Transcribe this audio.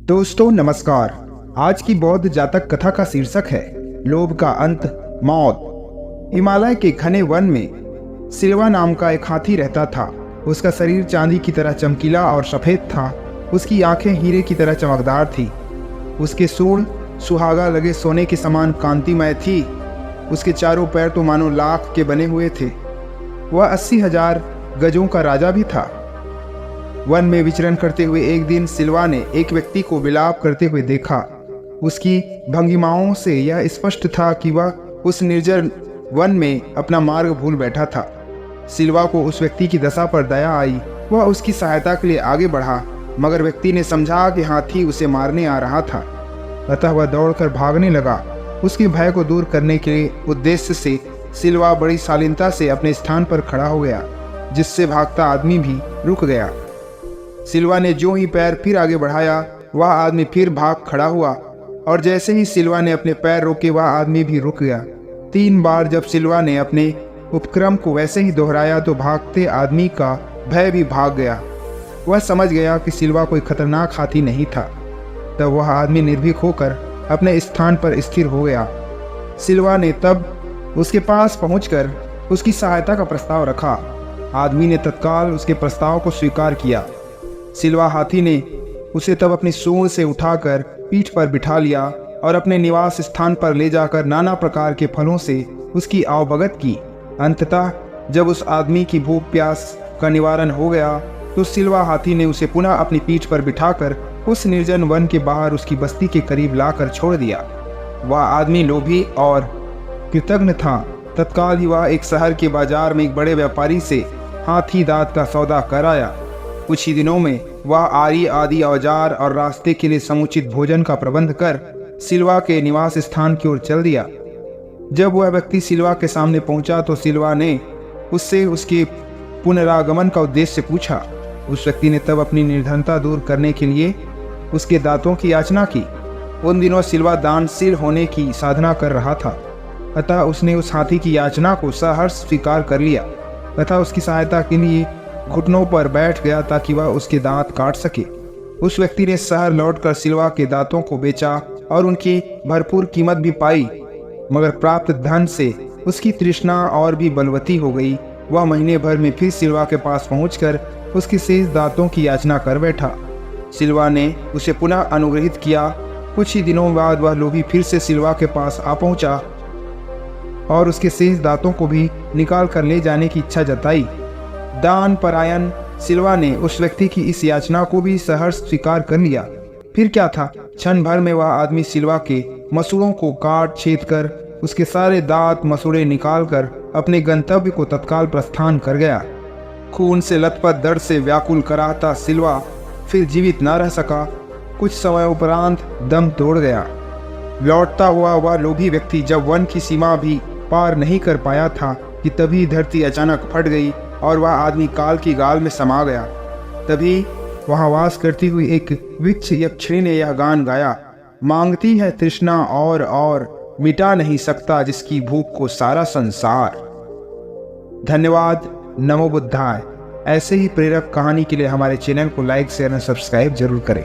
दोस्तों नमस्कार। आज की बौद्ध जातक कथा का शीर्षक है लोभ का अंत, मौत। हिमालय के घने वन में सिल्वा नाम का एक हाथी रहता था। उसका शरीर चांदी की तरह चमकीला और सफेद था। उसकी आंखें हीरे की तरह चमकदार थी। उसके सूंड सुहागा लगे सोने के समान कांतिमय थी। उसके चारों पैर तो मानो लाख के बने हुए थे। वह 80,000 गजों का राजा भी था। वन में विचरण करते हुए एक दिन सिल्वा ने एक व्यक्ति को विलाप करते हुए देखा। उसकी भंगिमाओं से यह स्पष्ट था कि वह उस निर्जन वन में अपना मार्ग भूल बैठा था। सिल्वा को उस व्यक्ति की दशा पर दया आई। वह उसकी सहायता के लिए आगे बढ़ा, मगर व्यक्ति ने समझा कि हाथी उसे मारने आ रहा था। अतः वह दौड़कर भागने लगा। उसके भय को दूर करने के उद्देश्य से सिल्वा बड़ी शालीनता से अपने स्थान पर खड़ा हो गया, जिससे भागता आदमी भी रुक गया। सिल्वा ने जो ही पैर फिर आगे बढ़ाया, वह आदमी फिर भाग खड़ा हुआ, और जैसे ही सिल्वा ने अपने पैर रोके, वह आदमी भी रुक गया। 3 बार जब सिल्वा ने अपने उपक्रम को वैसे ही दोहराया तो भागते आदमी का भय भी भाग गया। वह समझ गया कि सिल्वा कोई खतरनाक हाथी नहीं था। तब वह आदमी निर्भीक होकर अपने स्थान पर स्थिर हो गया। सिल्वा ने तब उसके पास पहुंचकर उसकी सहायता का प्रस्ताव रखा। आदमी ने तत्काल उसके प्रस्ताव को स्वीकार किया। सिल्वा हाथी ने उसे तब अपनी सूंड से उठाकर पीठ पर बिठा लिया और अपने निवास स्थान पर ले जाकर नाना प्रकार के फलों से उसकी आवभगत की। अंततः जब उस आदमी की भूख प्यास का निवारण हो गया तो सिल्वा हाथी ने उसे पुनः अपनी पीठ पर बिठाकर उस निर्जन वन के बाहर उसकी बस्ती के करीब लाकर छोड़ दिया। वह आदमी लोभी और कृतज्ञ था। तत्काल ही वह एक शहर के बाजार में एक बड़े व्यापारी से हाथी दांत का सौदा कराया। कुछ ही दिनों में वह आरी आदि औजार और रास्ते के लिए समुचित भोजन का प्रबंध कर सिल्वा के निवास स्थान की ओर चल दिया। जब वह व्यक्ति सिल्वा के सामने पहुंचा तो सिल्वा ने उससे उसके पुनरागमन का उद्देश्य पूछा। उस व्यक्ति ने तब अपनी निर्धनता दूर करने के लिए उसके दांतों की याचना की। उन दिनों सिल्वा दानशील होने की साधना कर रहा था, अतः उसने उस हाथी की याचना को सहर्ष स्वीकार कर लिया तथा उसकी सहायता के लिए घुटनों पर बैठ गया ताकि वह उसके दांत काट सके। उस व्यक्ति ने शहर लौटकर सिल्वा के दांतों को बेचा और उनकी भरपूर कीमत भी पाई, मगर प्राप्त धन से उसकी तृष्णा और भी बलवती हो गई। वह महीने भर में फिर सिल्वा के पास पहुंचकर उसके शेष दांतों की याचना कर बैठा। सिल्वा ने उसे पुनः अनुग्रहित किया। कुछ ही दिनों बाद वह लोभी फिर से सिल्वा के पास आ पहुंचा और उसके शेष दांतों को भी निकाल कर ले जाने की इच्छा जताई। दान परायण सिल्वा ने उस व्यक्ति की इस याचना को भी सहर्ष स्वीकार कर लिया। फिर क्या था, क्षण भर में वह आदमी सिल्वा के मसूड़ों को काट छेद कर उसके सारे दांत मसूड़े निकाल कर अपने गंतव्य को तत्काल प्रस्थान कर गया। खून से लथपथ दर्द से व्याकुल कराहता सिल्वा फिर जीवित न रह सका। कुछ समय उपरांत दम तोड़ गया। लौटता हुआ वह लोभी व्यक्ति जब वन की सीमा भी पार नहीं कर पाया था कि तभी धरती अचानक फट गई और वह आदमी काल की गाल में समा गया। तभी वहाँ वास करती हुई एक वृक्ष यक्षिणी ने यह गान गाया। मांगती है तृष्णा और मिटा नहीं सकता जिसकी भूख को सारा संसार। धन्यवाद। नमो बुद्धाय। ऐसे ही प्रेरक कहानी के लिए हमारे चैनल को लाइक शेयर और सब्सक्राइब जरूर करें।